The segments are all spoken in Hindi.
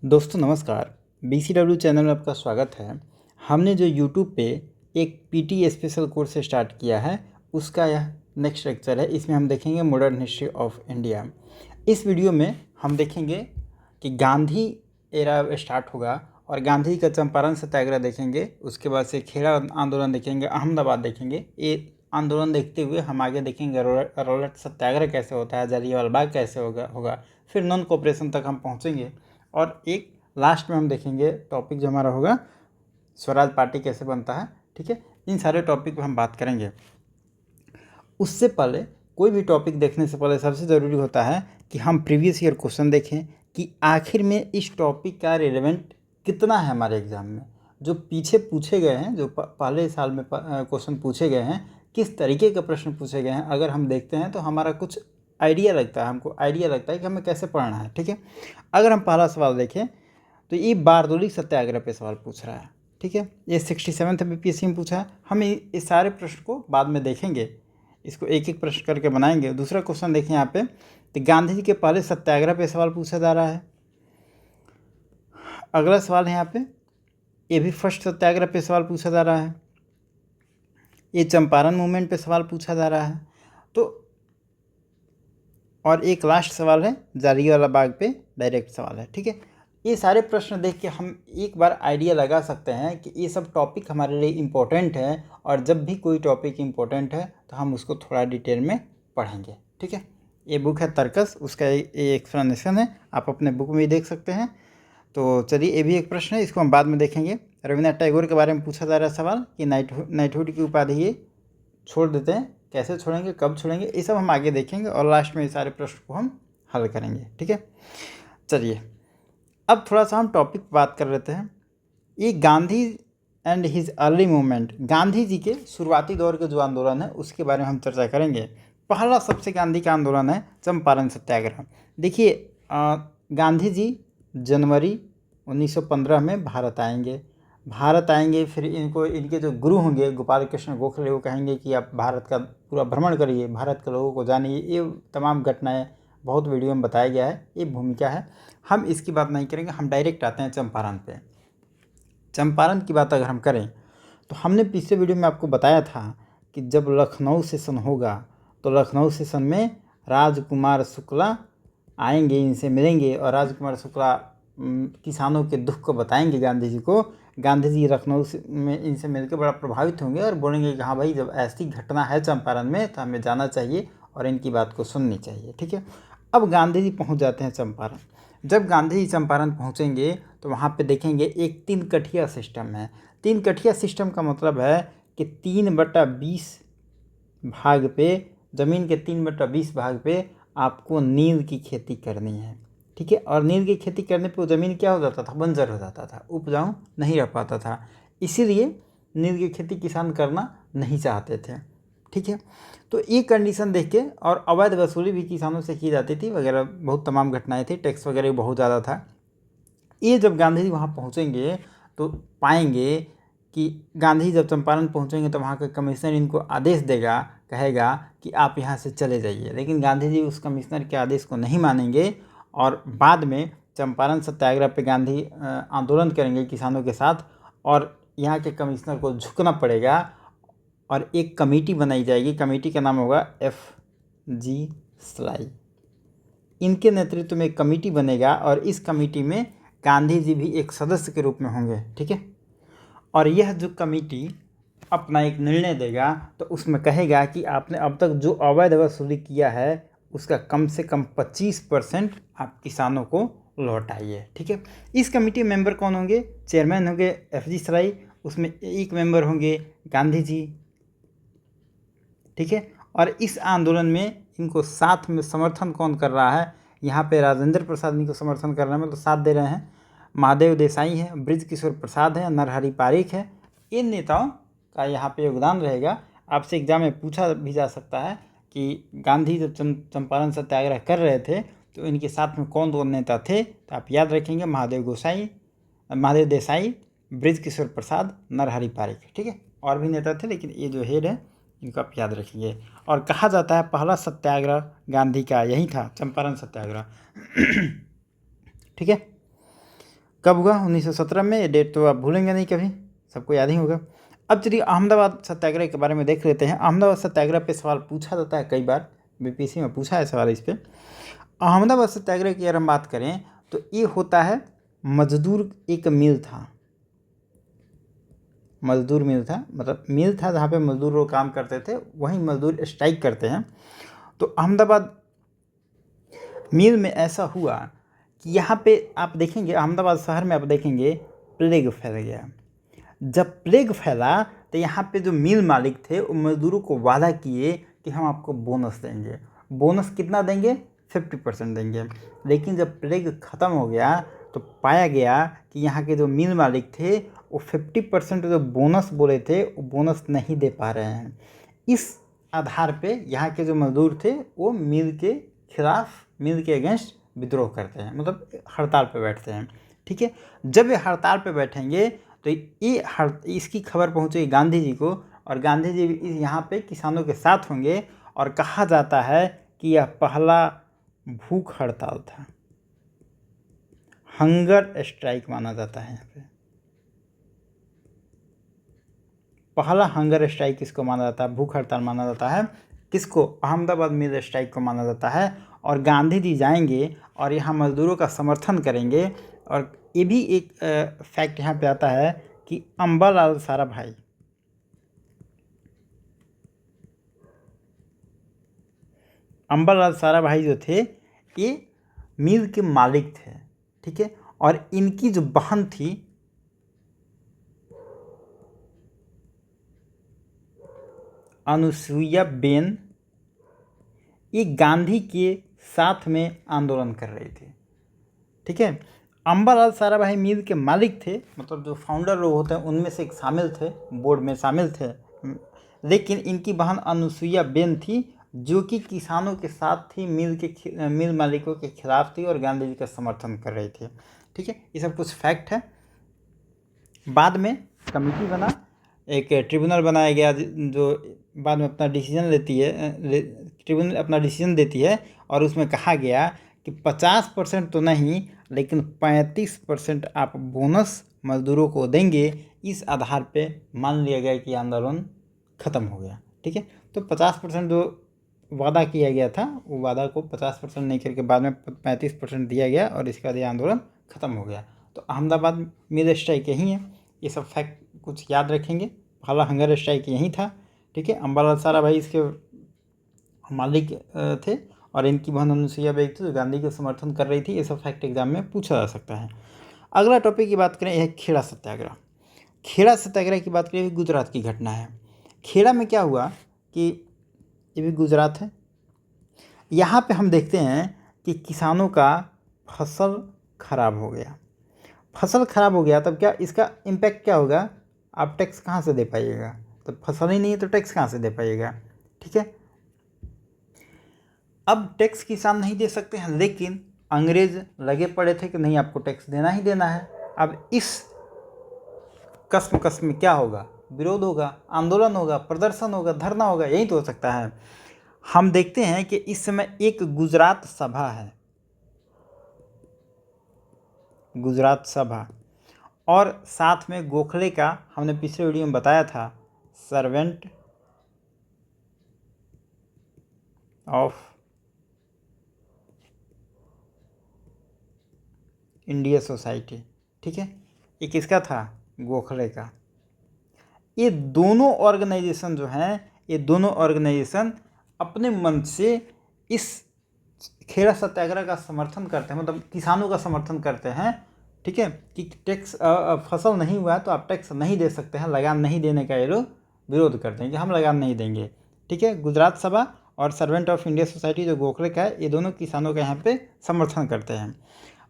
दोस्तों नमस्कार। BCW चैनल में आपका स्वागत है। हमने जो YouTube पे एक PT स्पेशल कोर्स स्टार्ट किया है उसका यह नेक्स्ट लेक्चर है। इसमें हम देखेंगे मॉडर्न हिस्ट्री ऑफ इंडिया। इस वीडियो में हम देखेंगे कि गांधी एरा स्टार्ट होगा और गांधी का चंपारण सत्याग्रह देखेंगे। उसके बाद से खेड़ा आंदोलन देखेंगे, अहमदाबाद देखेंगे। ये आंदोलन देखते हुए हम आगे देखेंगे रॉलेट सत्याग्रह कैसे होता है, जलियांवाला बाग कैसे होगा, फिर नॉन कोऑपरेशन तक हम पहुँचेंगे और एक लास्ट में हम देखेंगे टॉपिक जो हमारा होगा स्वराज पार्टी कैसे बनता है। ठीक है, इन सारे टॉपिक पर हम बात करेंगे। उससे पहले कोई भी टॉपिक देखने से पहले सबसे ज़रूरी होता है कि हम प्रीवियस ईयर क्वेश्चन देखें कि आखिर में इस टॉपिक का रिलेवेंट कितना है हमारे एग्ज़ाम में। जो पीछे पूछे गए हैं, जो पहले साल में क्वेश्चन पूछे गए हैं, किस तरीके के प्रश्न पूछे गए हैं, अगर हम देखते हैं तो हमारा कुछ आइडिया लगता है, हमको आइडिया लगता है कि हमें कैसे पढ़ना है। ठीक है, अगर हम पहला सवाल देखें तो ये बारदोली सत्याग्रह पे सवाल पूछ रहा है। ठीक है, ये 67th BPSC में पूछा है। हम इस सारे प्रश्न को बाद में देखेंगे, इसको एक एक प्रश्न करके बनाएंगे। दूसरा क्वेश्चन देखें यहाँ पे, तो गांधी जी के पहले सत्याग्रह पे सवाल पूछा जा रहा है। अगला सवाल है यहाँ पे, ये भी फर्स्ट सत्याग्रह पे सवाल पूछा जा रहा है। ये चंपारण मूवमेंट पे सवाल पूछा जा रहा है। तो और एक लास्ट सवाल है जलियांवाला बाग पे डायरेक्ट सवाल है। ठीक है, ये सारे प्रश्न देख के हम एक बार आइडिया लगा सकते हैं कि ये सब टॉपिक हमारे लिए इम्पोर्टेंट है और जब भी कोई टॉपिक इम्पोर्टेंट है तो हम उसको थोड़ा डिटेल में पढ़ेंगे। ठीक है, ये बुक है तर्कस, उसका ये एक्सप्लेनेशन है, आप अपने बुक में ही देख सकते हैं। तो चलिए, ये भी एक प्रश्न है, इसको हम बाद में देखेंगे। रविन्द्रनाथ टैगोर के बारे में पूछा जा रहा है सवाल कि नाइटहुड की उपाधि ये छोड़ देते हैं, कैसे छोड़ेंगे, कब छोड़ेंगे, ये सब हम आगे देखेंगे और लास्ट में ये सारे प्रश्न को हम हल करेंगे। ठीक है, चलिए अब थोड़ा सा हम टॉपिक बात कर लेते हैं। ये Gandhi and his early movement, Gandhi ji के शुरुआती दौर के जो आंदोलन है उसके बारे में हम चर्चा करेंगे। पहला सबसे गांधी का आंदोलन है चंपारण सत्याग्रह। देखिए, गांधी जी जनवरी 1915 में भारत आएंगे। फिर इनके जो गुरु होंगे गोपाल कृष्ण गोखले, वो कहेंगे कि आप भारत का पूरा भ्रमण करिए, भारत के लोगों को जानिए। ये तमाम घटनाएं बहुत वीडियो में बताया गया है, ये भूमिका है, हम इसकी बात नहीं करेंगे। हम डायरेक्ट आते हैं चंपारण पे। चंपारण की बात अगर हम करें तो हमने पिछले वीडियो में आपको बताया था कि जब लखनऊ सेशन होगा तो लखनऊ सेशन में राजकुमार शुक्ला आएंगे, इनसे मिलेंगे और राजकुमार शुक्ला किसानों के दुख को बताएंगे गांधी जी को। गांधी जी लखनऊ में इनसे मिलकर बड़ा प्रभावित होंगे और बोलेंगे कि हाँ भाई, जब ऐसी घटना है चंपारण में तो हमें जाना चाहिए और इनकी बात को सुननी चाहिए। ठीक है, अब गांधी जी पहुंच जाते हैं चंपारण। जब गांधी जी चंपारण पहुंचेंगे तो वहाँ पे देखेंगे एक 3 कठिया सिस्टम है। 3 कठिया सिस्टम का मतलब है कि 3/20 भाग पे, ज़मीन के 3/20 भाग पे आपको नील की खेती करनी है। ठीक है, और नील की खेती करने पे वो ज़मीन क्या हो जाता था, बंजर हो जाता था, उपजाऊ नहीं रह पाता था। इसीलिए नील की खेती किसान करना नहीं चाहते थे। ठीक है, तो ये कंडीशन देख के, और अवैध वसूली भी किसानों से की जाती थी वगैरह, बहुत तमाम घटनाएं थी, टैक्स वगैरह बहुत ज़्यादा था। ये जब गांधी जी वहाँ पहुँचेंगे तो पाएंगे कि गांधी जब चंपारण पहुँचेंगे तो वहाँ का कमिश्नर इनको आदेश देगा, कहेगा कि आप यहाँ से चले जाइए। लेकिन गांधी जी उस कमिश्नर के आदेश को नहीं मानेंगे और बाद में चंपारण सत्याग्रह पे गांधी आंदोलन करेंगे किसानों के साथ और यहाँ के कमिश्नर को झुकना पड़ेगा और एक कमेटी बनाई जाएगी। कमेटी का नाम होगा FG सलाई। इनके नेतृत्व में एक कमेटी बनेगा और इस कमेटी में गांधी जी भी एक सदस्य के रूप में होंगे। ठीक है, और यह जो कमेटी अपना एक निर्णय देगा तो उसमें कहेगा कि आपने अब तक जो अवैध वसूली किया है उसका कम से कम 25% आप किसानों को लौटाइए। ठीक है, इस कमेटी में मेंबर कौन होंगे? चेयरमैन होंगे FG सलाई, उसमें एक मेंबर होंगे गांधी जी। ठीक है, और इस आंदोलन में इनको साथ में समर्थन कौन कर रहा है? यहाँ पे राजेंद्र प्रसाद इनको समर्थन कर रहे हैं, मतलब साथ दे रहे हैं। महादेव देसाई है, ब्रिज किशोर प्रसाद है, नरहरि पारिक है। इन नेताओं का यहाँ पे योगदान रहेगा। आपसे एग्जाम में पूछा भी जा सकता है कि गांधी जब चंपारण सत्याग्रह कर रहे थे तो इनके साथ में कौन कौन नेता थे, तो आप याद रखेंगे महादेव देसाई, ब्रिज किशोर प्रसाद, नरहरि पारिक। ठीक है, और भी नेता थे लेकिन ये जो हेड है इनको आप याद रखेंगे। और कहा जाता है पहला सत्याग्रह गांधी का यही था, चंपारण सत्याग्रह। ठीक है, कब हुआ? 1917 में। ये डेट तो आप भूलेंगे नहीं कभी, सबको याद ही होगा। अब चलिए अहमदाबाद सत्याग्रह के बारे में देख लेते हैं। अहमदाबाद सत्याग्रह पे सवाल पूछा जाता है कई बार, बीपीएससी में पूछा है सवाल इस पर। अहमदाबाद सत्याग्रह की अगर हम बात करें तो ये होता है मजदूर, एक मिल था, मजदूर मिल था, मतलब मिल था जहाँ पे मजदूर लोग काम करते थे, वहीं मजदूर स्ट्राइक करते हैं। तो अहमदाबाद मिल में ऐसा हुआ कि यहाँ पे आप देखेंगे अहमदाबाद शहर में आप देखेंगे प्लेग फैल गया। जब प्लेग फैला तो यहाँ पे जो मिल मालिक थे वो मजदूरों को वादा किए कि हम आपको बोनस देंगे। बोनस कितना देंगे? 50% देंगे। लेकिन जब प्लेग ख़त्म हो गया तो पाया गया कि यहाँ के जो मिल मालिक थे वो 50% जो बोनस बोले थे वो बोनस नहीं दे पा रहे हैं। इस आधार पे यहाँ के जो मजदूर थे वो मिल के खिलाफ, मिल के अगेंस्ट विद्रोह करते हैं, मतलब हड़ताल पे बैठते हैं। ठीक है, जब ये हड़ताल पे बैठेंगे तो इसकी खबर पहुँचेगी गांधी जी को, और गांधी जी यहाँ पे किसानों के साथ होंगे। और कहा जाता है कि यह पहला भूख हड़ताल था, हंगर स्ट्राइक माना जाता है। यहाँ पे पहला हंगर स्ट्राइक किसको माना जाता है? भूख हड़ताल माना जाता है। किसको? अहमदाबाद मिल स्ट्राइक को माना जाता है। और गांधी जी जाएंगे और यहाँ मजदूरों का समर्थन करेंगे। और ये भी एक फैक्ट यहाँ पे आता है कि अम्बालाल साराभाई, अम्बालाल साराभाई जो थे ये मिल के मालिक थे। ठीक है, और इनकी जो बहन थी अनुसुईया बेन, ये गांधी के साथ में आंदोलन कर रही थी। ठीक है, अम्बालाल साराभाई मिल के मालिक थे, मतलब जो फाउंडर लोग होते हैं उनमें से एक शामिल थे, बोर्ड में शामिल थे। लेकिन इनकी बहन अनुसुईया बेन थी जो कि किसानों के साथ थी, मिल मालिकों के खिलाफ थी और गांधी जी का समर्थन कर रही थी। ठीक है, ये सब कुछ फैक्ट है। बाद में कमेटी बना, एक ट्रिब्यूनल बनाया गया जो बाद में अपना डिसीजन लेती है, ट्रिब्यूनल अपना डिसीजन देती है। और उसमें कहा गया कि 50% तो नहीं लेकिन 35% आप बोनस मजदूरों को देंगे। इस आधार पे मान लिया गया कि आंदोलन ख़त्म हो गया। ठीक है, तो 50% जो वादा किया गया था वो वादा को 50% नहीं करके बाद में 35% दिया गया और इसके बाद ये आंदोलन ख़त्म हो गया। तो अहमदाबाद मिल स्ट्राइक यहीं है, ये सब फैक्ट कुछ याद रखेंगे। पहला हंगर स्ट्राइक यहीं था। ठीक है, अम्बालाल साराभाई इसके मालिक थे और इनकी बहन अनुसुईया बेग थी जो गांधी का समर्थन कर रही थी। ये सब फैक्ट एग्जाम में पूछा जा सकता है। अगला टॉपिक की बात करें, यह खेड़ा सत्याग्रह। खेड़ा सत्याग्रह की बात करें, गुजरात की घटना है। खेड़ा में क्या हुआ कि ये भी गुजरात है। यहाँ पे हम देखते हैं कि किसानों का फसल खराब हो गया। फसल खराब हो गया तब क्या इसका इम्पैक्ट क्या होगा? आप टैक्स कहाँ से दे पाइएगा? तो फसल ही नहीं है तो टैक्स कहाँ से दे पाइएगा? ठीक है, अब टैक्स किसान नहीं दे सकते हैं, लेकिन अंग्रेज लगे पड़े थे कि नहीं आपको टैक्स देना ही देना है। अब इस कस्म में क्या होगा? विरोध होगा, आंदोलन होगा, प्रदर्शन होगा, धरना होगा, यही तो हो सकता है। हम देखते हैं कि इस समय एक गुजरात सभा है, गुजरात सभा, और साथ में गोखले का हमने पिछले वीडियो में बताया था सर्वेंट ऑफ इंडिया सोसाइटी। ठीक है, ये किसका था? गोखले का। ये दोनों ऑर्गेनाइजेशन जो हैं, ये दोनों ऑर्गेनाइजेशन अपने मन से इस खेड़ा सत्याग्रह का समर्थन करते हैं, मतलब किसानों का समर्थन करते हैं। ठीक है, कि टैक्स फसल नहीं हुआ है तो आप टैक्स नहीं दे सकते हैं, लगान नहीं देने का ये लोग विरोध करते हैं कि हम लगान नहीं देंगे। ठीक है, गुजरात सभा और सर्वेंट ऑफ इंडिया सोसाइटी जो गोखले का है, ये दोनों किसानों का यहाँ पे समर्थन करते हैं।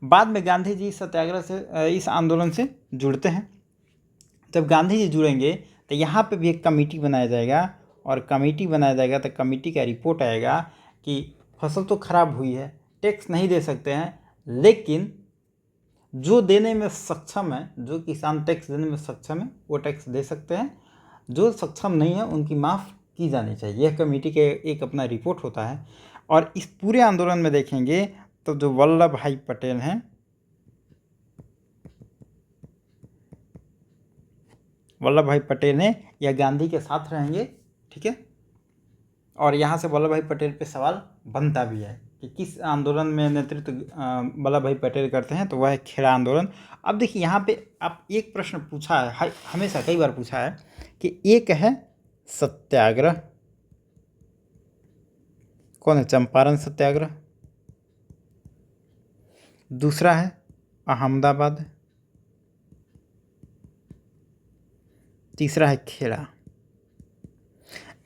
बाद में गांधी जी सत्याग्रह से, इस आंदोलन से जुड़ते हैं। जब गांधी जी जुड़ेंगे तो यहाँ पे भी एक कमेटी बनाया जाएगा, और कमेटी बनाया जाएगा तो कमेटी का रिपोर्ट आएगा कि फसल तो खराब हुई है, टैक्स नहीं दे सकते हैं, लेकिन जो देने में सक्षम है, जो किसान टैक्स देने में सक्षम है वो टैक्स दे सकते हैं, जो सक्षम नहीं है उनकी माफ़ की जानी चाहिए। यह कमेटी के एक अपना रिपोर्ट होता है। और इस पूरे आंदोलन में देखेंगे तो जो वल्लभ भाई पटेल हैं, वल्लभ भाई पटेल ने या गांधी के साथ रहेंगे, ठीक है। और यहाँ से वल्लभ भाई पटेल पे सवाल बनता भी है कि किस आंदोलन में नेतृत्व वल्लभ भाई पटेल करते हैं, तो वह है खेड़ा आंदोलन। अब देखिए यहाँ पे आप एक प्रश्न पूछा है, हमेशा कई बार पूछा है कि एक है सत्याग्रह, कौन है, चंपारण सत्याग्रह। दूसरा है अहमदाबाद। तीसरा है खेड़ा।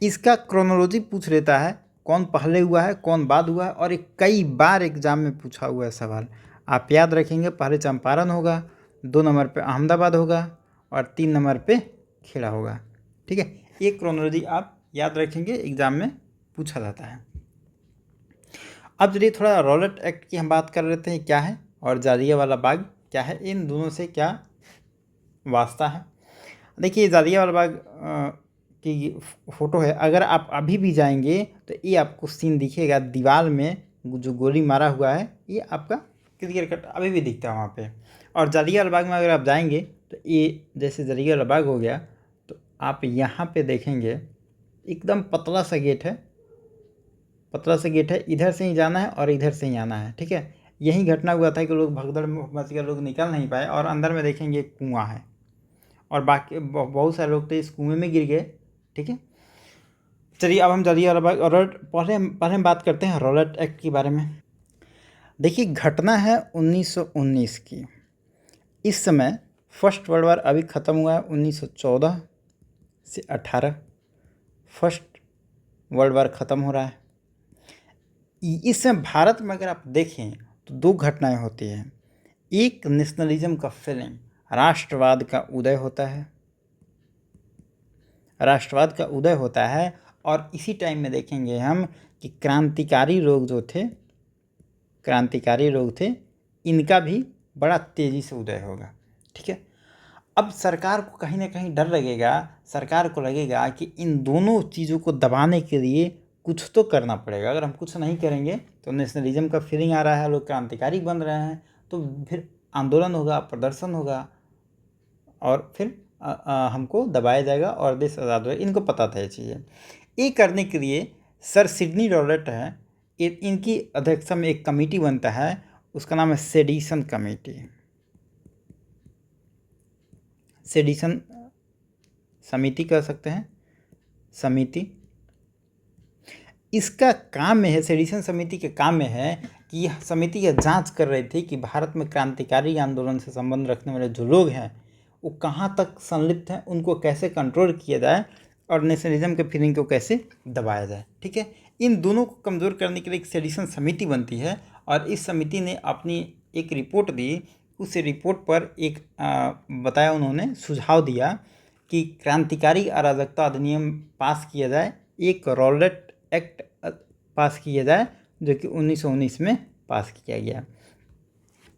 इसका क्रोनोलॉजी पूछ लेता है, कौन पहले हुआ है कौन बाद हुआ है, और ये कई बार एग्जाम में पूछा हुआ है सवाल। आप याद रखेंगे, पहले चंपारण होगा, 2 नंबर पे अहमदाबाद होगा और 3 नंबर पे खेड़ा होगा, ठीक है। ये क्रोनोलॉजी आप याद रखेंगे, एग्जाम में पूछा जाता है। अब चलिए थोड़ा रॉलेट एक्ट की हम बात कर लेते हैं, क्या है, और जालियांवाला बाग क्या है, इन दोनों से क्या वास्ता है। देखिए जालियांवाला बाग की फ़ोटो है, अगर आप अभी भी जाएंगे तो ये आपको सीन दिखेगा, दीवार में जो गोली मारा हुआ है ये आपका क्लियर कट अभी भी दिखता है वहाँ पे। और जालियांवाला बाग में अगर आप जाएंगे तो ये जैसे जालियांवाला बाग हो गया, तो आप यहाँ पे देखेंगे एकदम पतला सा गेट है, पतला सा गेट है, इधर से ही जाना है और इधर से ही आना है, ठीक है। यही घटना हुआ था कि लोग भगदड़ मच गया, लोग निकल नहीं पाए, और अंदर में देखेंगे एक कुआं है, और बाकी बहुत सारे लोग तो इस कुएं में गिर गए, ठीक है। चलिए अब हम जालियांवाला बाग और पहले हम बात करते हैं रॉलेट एक्ट के बारे में। देखिए घटना है 1919 की। इस समय फर्स्ट वर्ल्ड वार अभी ख़त्म हुआ है, 1914 से 18 फर्स्ट वर्ल्ड वार ख़त्म हो रहा है। इस समय भारत में अगर आप देखें तो 2 घटनाएं होती हैं। एक नेशनलिज्म का फीलिंग, राष्ट्रवाद का उदय होता है, राष्ट्रवाद का उदय होता है, और इसी टाइम में देखेंगे हम कि क्रांतिकारी लोग जो थे, क्रांतिकारी लोग थे, इनका भी बड़ा तेज़ी से उदय होगा, ठीक है। अब सरकार को कहीं ना कहीं डर लगेगा, सरकार को लगेगा कि इन दोनों चीज़ों को दबाने के लिए कुछ तो करना पड़ेगा। अगर हम कुछ नहीं करेंगे तो नेशनलिज्म का फीलिंग आ रहा है, लोग क्रांतिकारी बन रहे हैं, तो फिर आंदोलन होगा, प्रदर्शन होगा, और फिर हमको दबाया जाएगा और देश आज़ाद होगा। इनको पता था ये चीज़ें। ये करने के लिए सर सिडनी रॉलेट है, इनकी अध्यक्षता में एक कमेटी बनता है, उसका नाम है सेडिशन कमेटी, सेडिशन समिति कह सकते हैं, समिति। इसका काम में है, सेडिशन समिति के काम में है कि यह समिति यह जांच कर रही थी कि भारत में क्रांतिकारी आंदोलन से संबंध रखने वाले जो लोग हैं वो कहाँ तक संलिप्त हैं, उनको कैसे कंट्रोल किया जाए और नेशनलिज्म के फीलिंग को कैसे दबाया जाए, ठीक है। इन दोनों को कमज़ोर करने के लिए एक सेडिशन समिति बनती है, और इस समिति ने अपनी एक रिपोर्ट दी। उस रिपोर्ट पर एक बताया, उन्होंने सुझाव दिया कि क्रांतिकारी अराजकता अधिनियम पास किया जाए, एक रॉलेट एक्ट पास किया जाए, जो कि 1919 में पास किया गया।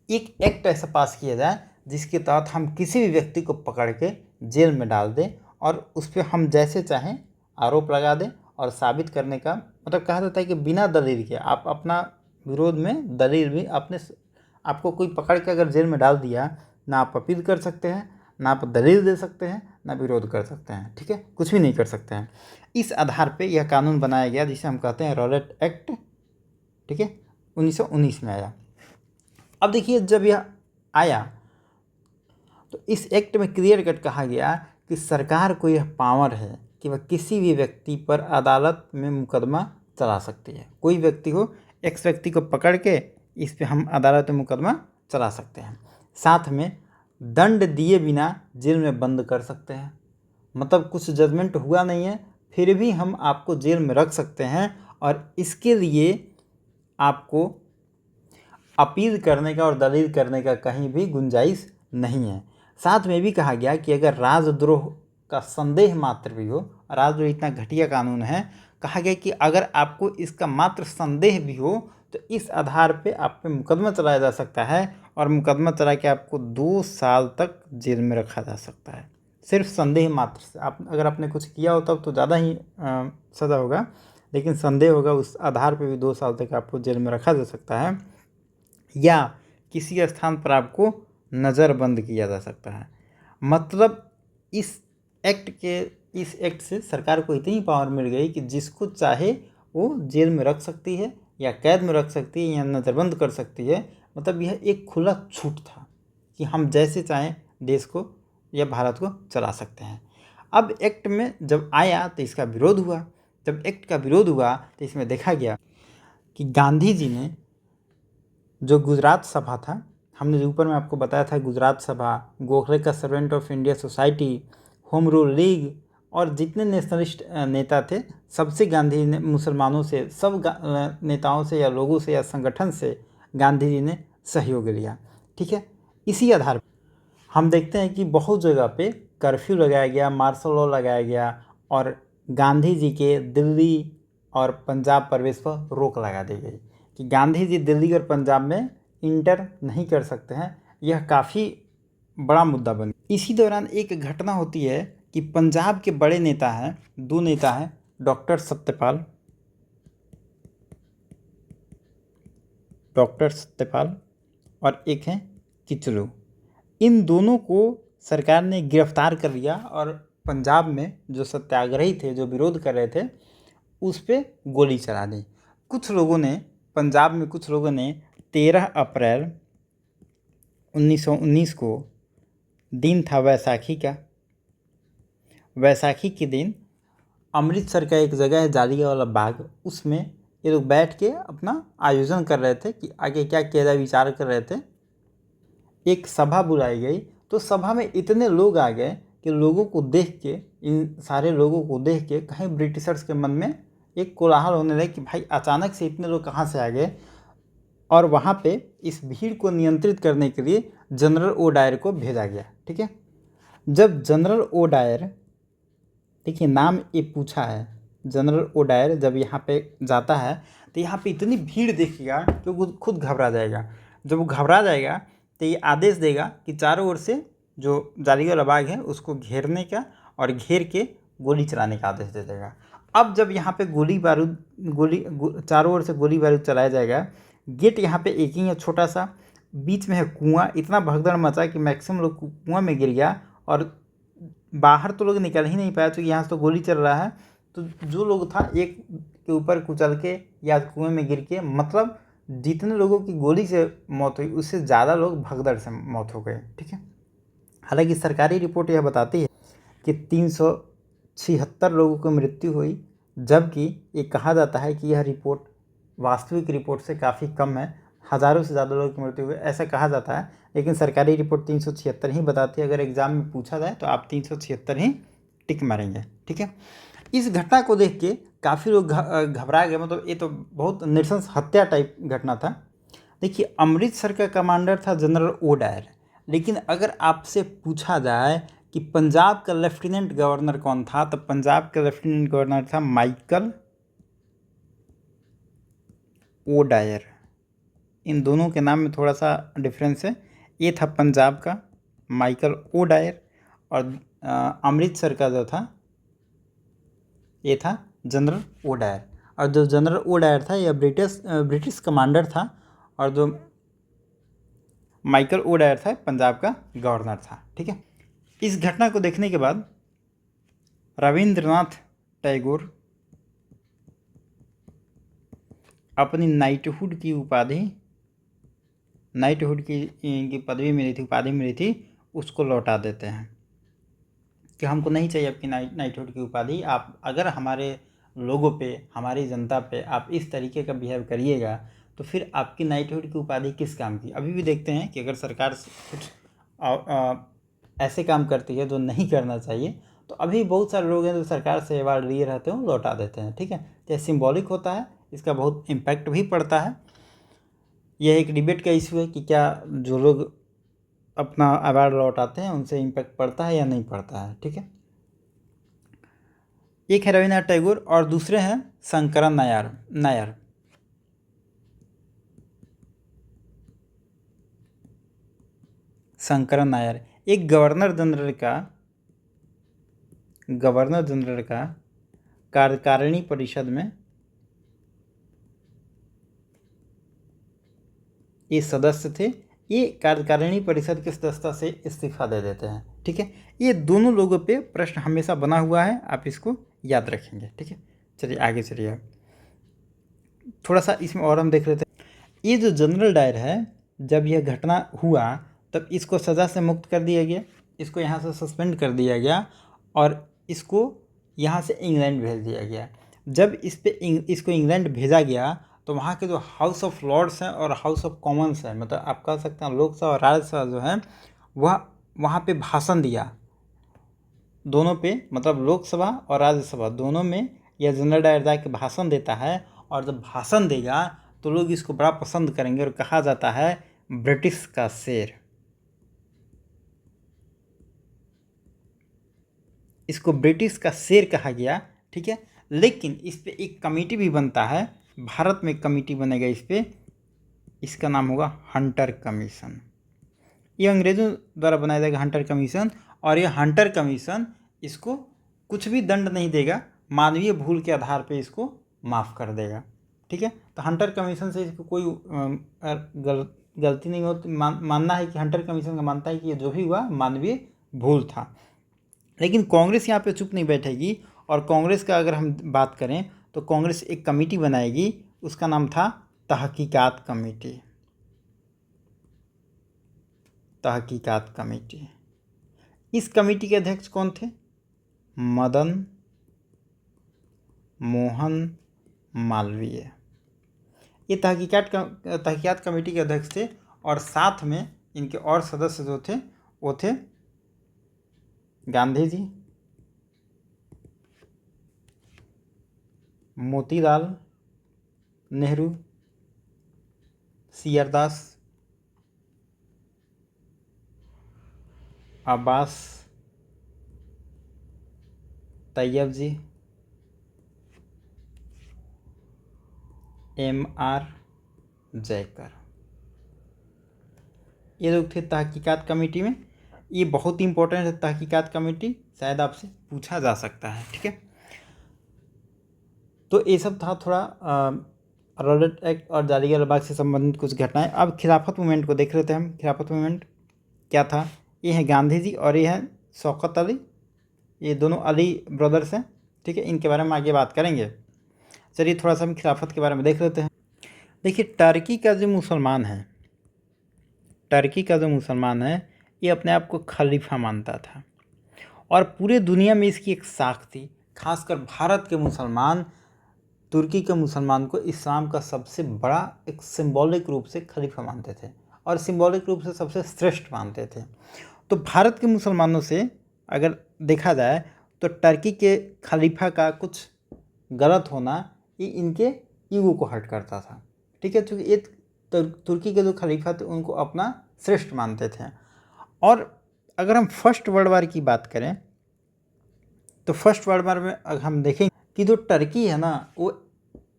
एक एक्ट ऐसा पास किया जाए जिसके तहत हम किसी भी व्यक्ति को पकड़ के जेल में डाल दें, और उस पर हम जैसे चाहें आरोप लगा दें, और साबित करने का मतलब कहा जाता है कि बिना दलील के आप अपना विरोध में दलील भी अपने, आपको कोई पकड़ के अगर जेल में डाल दिया, ना आप अपील कर सकते हैं, ना आप दलील दे सकते हैं, ना विरोध कर सकते हैं, ठीक है, कुछ भी नहीं कर सकते हैं। इस आधार पे यह कानून बनाया गया जिसे हम कहते हैं रॉलेट एक्ट, ठीक है, 1919 में आया। अब देखिए जब यह आया तो इस एक्ट में क्लियर कट कहा गया कि सरकार को यह पावर है कि वह किसी भी व्यक्ति पर अदालत में मुकदमा चला सकती है। कोई व्यक्ति हो, एक्स व्यक्ति को पकड़ के इस पे हम अदालत में मुकदमा चला सकते हैं, साथ में दंड दिए बिना जेल में बंद कर सकते हैं। मतलब कुछ जजमेंट हुआ नहीं है, फिर भी हम आपको जेल में रख सकते हैं, और इसके लिए आपको अपील करने का और दलील करने का कहीं भी गुंजाइश नहीं है। साथ में भी कहा गया कि अगर राजद्रोह का संदेह मात्र भी हो, राजद्रोह इतना घटिया कानून है, कहा गया कि अगर आपको इसका मात्र संदेह भी हो तो इस आधार पे आप पे मुकदमा चलाया जा सकता है, और मुकदमा चला के आपको 2 साल तक जेल में रखा जा सकता है, सिर्फ संदेह मात्र से। आप अगर आपने कुछ किया हो तब तो ज़्यादा ही सज़ा होगा, लेकिन संदेह होगा उस आधार पे भी 2 साल तक आपको जेल में रखा जा सकता है, या किसी स्थान पर आपको नज़रबंद किया जा सकता है। मतलब इस एक्ट के इस एक्ट से सरकार को इतनी पावर मिल गई कि जिसको चाहे वो जेल में रख सकती है या कैद में रख सकती है या नज़रबंद कर सकती है। मतलब यह एक खुला छूट था कि हम जैसे चाहें देश को या भारत को चला सकते हैं। अब एक्ट में जब आया तो इसका विरोध हुआ। जब एक्ट का विरोध हुआ तो इसमें देखा गया कि गांधी जी ने जो गुजरात सभा था, हमने जो ऊपर में आपको बताया था, गुजरात सभा, गोखले का servant of India society, home rule league और जितने नेशनलिस्ट नेता थे, सबसे गांधी ने मुसलमानों से, सब नेताओं से या लोगों से या संगठन से गांधी जी ने सहयोग लिया। ठीक है, इसी आधार पर हम देखते हैं कि बहुत जगह पे कर्फ्यू लगाया गया, मार्शल लॉ लगाया गया और गांधी जी के दिल्ली और पंजाब प्रवेश पर रोक लगा दी गई कि गांधी जी दिल्ली और पंजाब में इंटर नहीं कर सकते हैं। यह काफ़ी बड़ा मुद्दा बन। इसी दौरान एक घटना होती है कि पंजाब के बड़े नेता हैं, दो नेता हैं, डॉक्टर सत्यपाल और एक हैं किचलू। इन दोनों को सरकार ने गिरफ्तार कर लिया और पंजाब में जो सत्याग्रही थे, जो विरोध कर रहे थे, उस पर गोली चला दी। कुछ लोगों ने, पंजाब में कुछ लोगों ने 13 अप्रैल 1919 को दिन था वैसाखी का, वैसाखी के दिन अमृतसर का एक जगह है जालियांवाला बाग, उसमें ये लोग बैठ के अपना आयोजन कर रहे थे कि आगे क्या किया जाए, विचार कर रहे थे। एक सभा बुलाई गई तो सभा में इतने लोग आ गए कि लोगों को देख के, इन सारे लोगों को देख के कहीं ब्रिटिशर्स के मन में एक कोलाहल होने लगे कि भाई अचानक से इतने लोग कहाँ से आ गए। और वहाँ पे इस भीड़ को नियंत्रित करने के लिए जनरल ओ डायर को भेजा गया। ठीक है, जब जनरल ओ डायर, देखिए नाम ये पूछा है, जनरल ओ डायर जब यहाँ पे जाता है तो यहाँ पे इतनी भीड़ देखेगा कि वो खुद घबरा जाएगा। जब वो घबरा जाएगा तो ये आदेश देगा कि चारों ओर से जो जालियांवाला बाग है उसको घेरने का और घेर के गोली चलाने का आदेश दे देगा। अब जब यहाँ पे चारों ओर से गोली बारूद चलाया जाएगा, गेट यहाँ पे एक ही है छोटा सा, बीच में है कुआं, इतना भगदड़ मचा कि मैक्सिमम लोग कुआं में गिर गया और बाहर तो लोग निकल ही नहीं पाया क्योंकि यहाँ से तो गोली चल रहा है। तो जो लोग था एक के ऊपर कुचल के या कुएं में गिर के, मतलब जितने लोगों की गोली से मौत हुई उससे ज़्यादा लोग भगदड़ से मौत हो गए। ठीक है, हालांकि सरकारी रिपोर्ट यह बताती है कि 376 लोगों की मृत्यु हुई, जबकि ये कहा जाता है कि यह रिपोर्ट वास्तविक रिपोर्ट से काफ़ी कम है, हज़ारों से ज़्यादा लोगों की मृत्यु हुई ऐसा कहा जाता है, लेकिन सरकारी रिपोर्ट 376 ही बताती है। अगर एग्ज़ाम में पूछा जाए तो आप 376 ही टिक मारेंगे। ठीक है, इस घटना को देख के काफ़ी लोग घबरा गए, मतलब ये तो बहुत नृशंस हत्या टाइप घटना था। देखिए, अमृतसर का कमांडर था जनरल ओ डायर, लेकिन अगर आपसे पूछा जाए कि पंजाब का लेफ्टिनेंट गवर्नर कौन था, तो पंजाब का लेफ्टिनेंट गवर्नर था माइकल ओ डायर। इन दोनों के नाम में थोड़ा सा डिफरेंस है। ये था पंजाब का माइकल ओ डायर और अमृतसर का जो था ये था जनरल ओ डायर। और जो जनरल ओ डायर था यह ब्रिटिश कमांडर था और जो माइकल ओ डायर था पंजाब का गवर्नर था। ठीक है, इस घटना को देखने के बाद रविंद्रनाथ टैगोर अपनी नाइटहुड की पदवी मिली थी, उपाधि मिली थी, उसको लौटा देते हैं कि हमको नहीं चाहिए आपकी नाइटहुड की उपाधि। आप अगर हमारे लोगों पे, हमारी जनता पे आप इस तरीके का बिहेव करिएगा तो फिर आपकी नाइटहुड की उपाधि किस काम की। अभी भी देखते हैं कि अगर सरकार कुछ ऐसे काम करती है जो नहीं करना चाहिए तो अभी बहुत सारे लोग हैं जो सरकार से अवार्ड लिए रहते हैं, लौटा देते हैं। ठीक है, तो सिंबॉलिक होता है, इसका बहुत इम्पैक्ट भी पड़ता है। यह एक डिबेट का इशू है कि क्या जो लोग अपना अवार्ड लौटाते हैं उनसे इम्पैक्ट पड़ता है या नहीं पड़ता है। ठीक है, एक है रविन्द्रनाथ टैगोर और दूसरे हैं शंकरन नायर। शंकरन नायर एक गवर्नर जनरल का कार्यकारिणी परिषद में ये सदस्य थे। ये कार्यकारिणी परिषद की सदस्यता से इस्तीफा दे देते हैं। ठीक है, ये दोनों लोगों पे प्रश्न हमेशा बना हुआ है, आप इसको याद रखेंगे। ठीक है, चलिए आगे चलिए, थोड़ा सा इसमें और हम देख लेते हैं। ये जो जनरल डायर है, जब यह घटना हुआ तब इसको सज़ा से मुक्त कर दिया गया, इसको यहाँ से सस्पेंड कर दिया गया और इसको यहाँ से इंग्लैंड भेज दिया गया। जब इसको इंग्लैंड भेजा गया तो वहाँ के जो हाउस ऑफ लॉर्ड्स हैं और हाउस ऑफ कॉमन्स हैं, मतलब आप कह सकते हैं लोकसभा और राज्यसभा जो है, वह वहाँ पे भाषण दिया, दोनों पे, मतलब लोकसभा और राज्यसभा दोनों में यह जनरल डायर जाके भाषण देता है। और जब भाषण देगा तो लोग इसको बड़ा पसंद करेंगे और कहा जाता है ब्रिटिश का शेर। इसको ब्रिटिश का शेर कहा गया। ठीक है, लेकिन इस पे एक कमेटी भी बनता है, भारत में कमेटी बनेगा इस पे, इसका नाम होगा हंटर कमीशन। ये अंग्रेजों द्वारा बनाया जाएगा हंटर कमीशन, और ये हंटर कमीशन इसको कुछ भी दंड नहीं देगा, मानवीय भूल के आधार पे इसको माफ़ कर देगा। ठीक है, तो हंटर कमीशन से इसको कोई गलती नहीं होती, मानना है कि हंटर कमीशन का मानता है कि ये जो भी हुआ मानवीय भूल था। लेकिन कांग्रेस यहाँ पे चुप नहीं बैठेगी, और कांग्रेस का अगर हम बात करें तो कांग्रेस एक कमेटी बनाएगी, उसका नाम था तहकीकात कमेटी। तहकीकात कमेटी, इस कमेटी के अध्यक्ष कौन थे? मदन मोहन मालवीय। ये तहकीकात कमेटी के अध्यक्ष थे, और साथ में इनके और सदस्य जो थे वो थे गांधी जी, मोतीलाल नेहरू, सी आर दास, अब्बास तैयब जी, एम आर जयकर। ये लोग थे तहकीकात कमेटी में। ये बहुत ही इंपॉर्टेंट है तहकीकात कमेटी, शायद आपसे पूछा जा सकता है। ठीक है, तो ये सब था थोड़ा रॉलेट एक्ट और जालियांवाला बाग से संबंधित कुछ घटनाएं। अब खिलाफत मूवमेंट को देख लेते हैं हम। खिलाफत मूवमेंट क्या था? ये है गांधी जी और ये है शौकत अली, ये दोनों अली ब्रदर्स हैं। ठीक है, इनके बारे में आगे बात करेंगे। चलिए थोड़ा सा हम खिलाफत के बारे में देख लेते हैं। देखिए, टर्की का जो मुसलमान है, टर्की का जो मुसलमान है, ये अपने आप को खलीफा मानता था, और पूरे दुनिया में इसकी एक साख थी। खासकर भारत के मुसलमान तुर्की के मुसलमान को इस्लाम का सबसे बड़ा एक सिंबॉलिक रूप से खलीफा मानते थे, और सिंबॉलिक रूप से सबसे श्रेष्ठ मानते थे। तो भारत के मुसलमानों से अगर देखा जाए तो टर्की के खलीफा का कुछ गलत होना ये इनके ईगो को हर्ट करता था। ठीक है, क्योंकि ये तुर्की के जो खलीफा थे उनको अपना श्रेष्ठ मानते थे। और अगर हम फर्स्ट वर्ल्ड वार की बात करें तो फर्स्ट वर्ल्ड वार में अगर हम देखें कि जो टर्की है ना, वो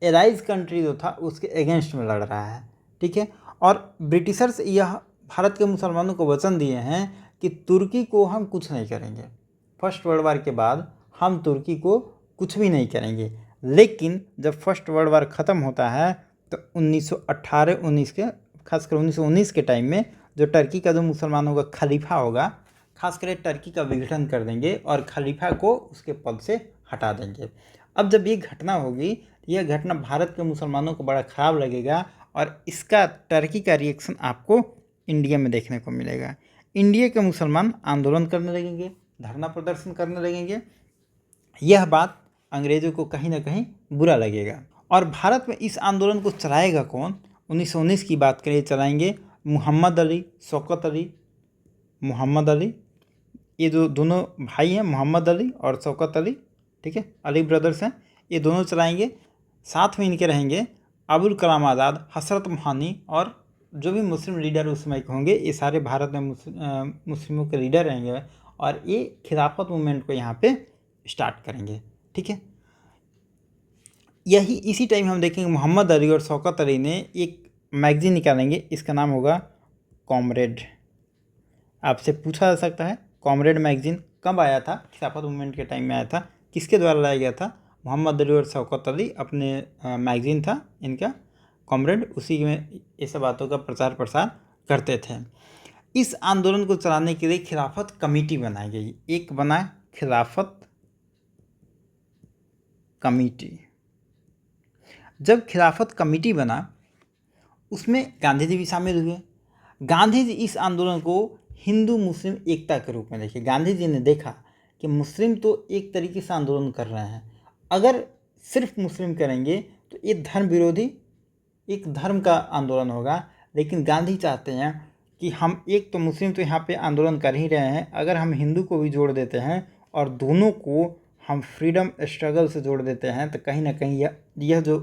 एलाइज कंट्री जो था उसके अगेंस्ट में लड़ रहा है। ठीक है, और ब्रिटिशर्स यह भारत के मुसलमानों को वचन दिए हैं कि तुर्की को हम कुछ नहीं करेंगे, फर्स्ट वर्ल्ड वार के बाद हम तुर्की को कुछ भी नहीं करेंगे। लेकिन जब फर्स्ट वर्ल्ड वार ख़त्म होता है तो 1918-19 के, खासकर 1919 के टाइम में जो टर्की का जो मुसलमानों का खलीफा होगा, खासकर टर्की का विघटन कर देंगे और खलीफा को उसके पद से हटा देंगे। अब जब ये घटना होगी, यह घटना भारत के मुसलमानों को बड़ा ख़राब लगेगा, और इसका टर्की का रिएक्शन आपको इंडिया में देखने को मिलेगा। इंडिया के मुसलमान आंदोलन करने लगेंगे, धरना प्रदर्शन करने लगेंगे। यह बात अंग्रेज़ों को कहीं ना कहीं बुरा लगेगा। और भारत में इस आंदोलन को चलाएगा कौन? 1919 की बात करें, चलाएंगे मोहम्मद अली, शौकत अली। मोहम्मद अली, ये जो दोनों भाई हैं, मोहम्मद अली और शौकत अली, ठीक है, अली ब्रदर्स हैं, ये दोनों चलाएंगे। साथ में इनके रहेंगे अबुल कलाम आज़ाद, हसरत मोहानी, और जो भी मुस्लिम लीडर उस समय के होंगे, ये सारे भारत में मुस्लिमों के लीडर रहेंगे, और ये खिलाफत मूवमेंट को यहाँ पे स्टार्ट करेंगे। ठीक है, यही इसी टाइम हम देखेंगे मोहम्मद अली और शौकत अली ने एक मैगजीन निकालेंगे, इसका नाम होगा कॉमरेड। आपसे पूछा जा सकता है कॉमरेड मैगजीन कब आया था? खिलाफत मूवमेंट के टाइम में आया था। किसके द्वारा लाया गया था? मोहम्मद अली और शौकत अली अपने मैगजीन था इनका कॉमरेड, उसी में ये सब बातों का प्रचार प्रसार करते थे। इस आंदोलन को चलाने के लिए खिलाफत कमेटी बनाई गई। एक बना खिलाफत कमेटी। जब खिलाफत कमेटी बना उसमें गांधी जी भी शामिल हुए। गांधी जी इस आंदोलन को हिंदू मुस्लिम एकता के रूप में देखिए। गांधी जी ने देखा कि मुस्लिम तो एक तरीके से आंदोलन कर रहे हैं, अगर सिर्फ मुस्लिम करेंगे तो ये धर्म विरोधी एक धर्म का आंदोलन होगा। लेकिन गांधी चाहते हैं कि हम एक तो मुस्लिम तो यहाँ पे आंदोलन कर ही रहे हैं, अगर हम हिंदू को भी जोड़ देते हैं और दोनों को हम फ्रीडम स्ट्रगल से जोड़ देते हैं तो कहीं ना कहीं यह जो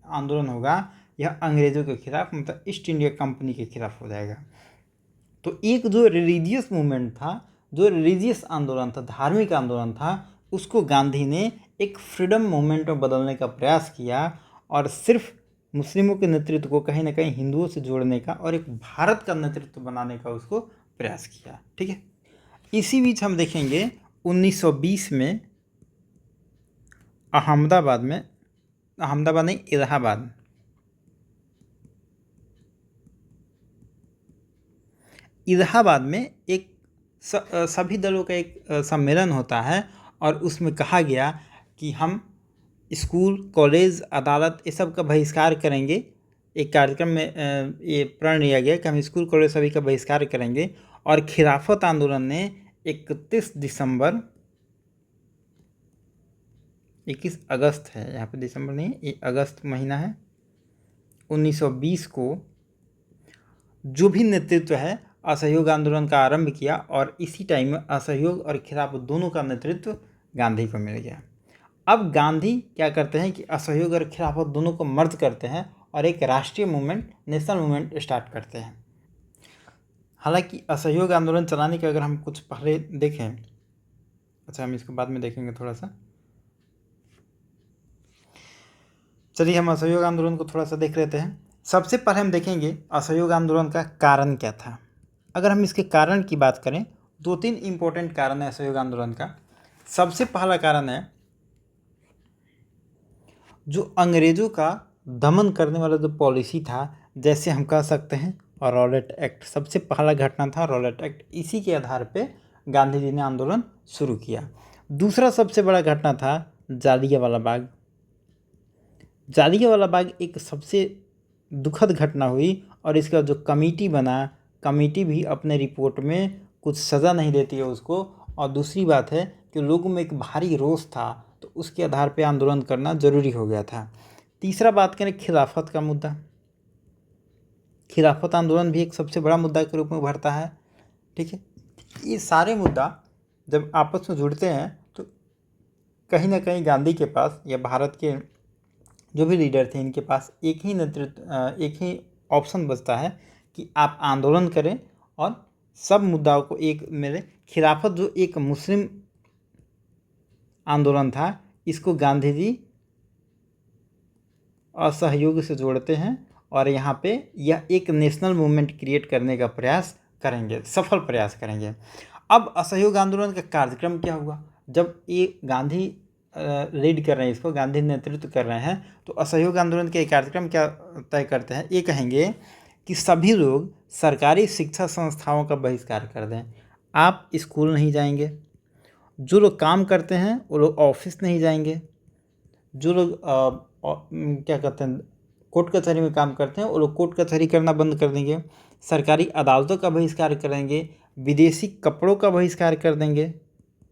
आंदोलन होगा यह अंग्रेज़ों के खिलाफ, मतलब ईस्ट इंडिया कंपनी के खिलाफ हो जाएगा। तो एक जो रिलीजियस मूवमेंट था, जो रिलीजियस आंदोलन था, धार्मिक आंदोलन था, उसको गांधी ने एक फ्रीडम मूवमेंट में बदलने का प्रयास किया और सिर्फ मुस्लिमों के नेतृत्व को कहीं ना कहीं हिंदुओं से जोड़ने का और एक भारत का नेतृत्व बनाने का उसको प्रयास किया। ठीक है। इसी बीच हम देखेंगे 1920 में अहमदाबाद नहीं, इलाहाबाद में एक सभी दलों का एक सम्मेलन होता है और उसमें कहा गया कि हम स्कूल, कॉलेज, अदालत ये सब का बहिष्कार करेंगे। एक कार्यक्रम में ये प्रण लिया गया कि हम स्कूल, कॉलेज सभी का बहिष्कार करेंगे। और खिलाफत आंदोलन ने 31 दिसंबर 21 अगस्त है, यहाँ पे दिसंबर नहीं, ये अगस्त महीना है, 1920 को जो भी नेतृत्व है असहयोग आंदोलन का आरंभ किया और इसी टाइम में असहयोग और खिलाफत दोनों का नेतृत्व गांधी को मिल गया। अब गांधी क्या करते हैं कि असहयोग और खिलाफत दोनों को मर्ज करते हैं और एक राष्ट्रीय मूवमेंट, नेशनल मूवमेंट स्टार्ट करते हैं। हालांकि असहयोग आंदोलन चलाने के अगर हम कुछ पहले देखें, अच्छा हम इसको बाद में देखेंगे थोड़ा सा, चलिए हम असहयोग आंदोलन को थोड़ा सा देख लेते हैं। सबसे पहले हम देखेंगे असहयोग आंदोलन का कारण क्या था। अगर हम इसके कारण की बात करें, 2-3 इम्पोर्टेंट कारण है असहयोग आंदोलन का। सबसे पहला कारण है जो अंग्रेज़ों का दमन करने वाला जो पॉलिसी था, जैसे हम कह सकते हैं रॉलेट एक्ट, सबसे पहला घटना था रॉलेट एक्ट। इसी के आधार पे गांधी जी ने आंदोलन शुरू किया। दूसरा सबसे बड़ा घटना था जालियांवाला बाग। जालियांवाला बाग एक सबसे दुखद घटना हुई और इसका जो कमेटी बना, कमेटी भी अपने रिपोर्ट में कुछ सज़ा नहीं देती है उसको। और दूसरी बात है कि लोगों में एक भारी रोष था, तो उसके आधार पे आंदोलन करना ज़रूरी हो गया था। तीसरा बात करें खिलाफत का मुद्दा, खिलाफत आंदोलन भी एक सबसे बड़ा मुद्दा के रूप में उभरता है। ठीक है। ये सारे मुद्दा जब आपस में जुड़ते हैं तो कहीं ना कहीं गांधी के पास या भारत के जो भी लीडर थे इनके पास एक ही नेतृत्व, एक ही ऑप्शन बचता है कि आप आंदोलन करें और सब मुद्दाओं को एक मेरे खिलाफत जो एक मुस्लिम आंदोलन था, इसको गांधी जी असहयोग से जोड़ते हैं और यहाँ पे यह एक नेशनल मूवमेंट क्रिएट करने का प्रयास करेंगे, सफल प्रयास करेंगे। अब असहयोग आंदोलन का कार्यक्रम क्या हुआ, जब ये गांधी लीड कर रहे हैं, इसको गांधी नेतृत्व कर रहे हैं, तो असहयोग आंदोलन के कार्यक्रम क्या तय करते हैं। ये कहेंगे कि सभी लोग सरकारी शिक्षा संस्थाओं का बहिष्कार कर दें। आप स्कूल नहीं जाएंगे, जो लोग काम करते हैं वो लोग ऑफिस नहीं जाएंगे, जो लोग क्या कहते हैं कोर्ट कचहरी में काम करते हैं वो लोग कोर्ट कचहरी करना बंद कर देंगे, सरकारी अदालतों का बहिष्कार करेंगे, विदेशी कपड़ों का बहिष्कार कर देंगे।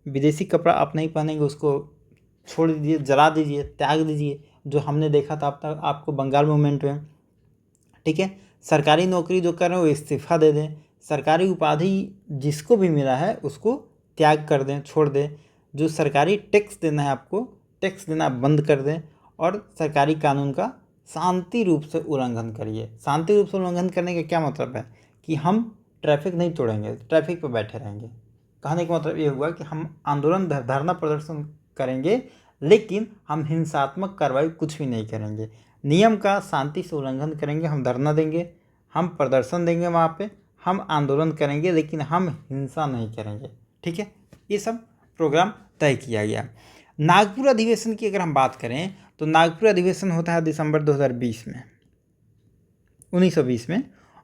विदेशी कपड़ा आप नहीं पहनेंगे, उसको छोड़ दीजिए, जला दीजिए, त्याग दीजिए, जो हमने देखा था आपको बंगाल मूवमेंट में। ठीक है। सरकारी नौकरी जो कर रहे हैं वो इस्तीफ़ा दे दें, सरकारी उपाधि जिसको भी मिला है उसको त्याग कर दें, छोड़ दें। जो सरकारी टैक्स देना है आपको, टैक्स देना बंद कर दें और सरकारी कानून का शांति रूप से उल्लंघन करिए। शांति रूप से उल्लंघन करने का क्या मतलब है कि हम ट्रैफिक नहीं तोड़ेंगे, ट्रैफिक पर बैठे रहेंगे। कहने का मतलब ये हुआ कि हम आंदोलन, धरना प्रदर्शन करेंगे लेकिन हम हिंसात्मक कार्रवाई कुछ भी नहीं करेंगे, नियम का शांति से उल्लंघन करेंगे। हम धरना देंगे, हम प्रदर्शन देंगे, वहाँ पे हम आंदोलन करेंगे लेकिन हम हिंसा नहीं करेंगे। ठीक है। ये सब प्रोग्राम तय किया गया। नागपुर अधिवेशन की अगर हम बात करें तो नागपुर अधिवेशन होता है दिसंबर 2020 में, 1920 में,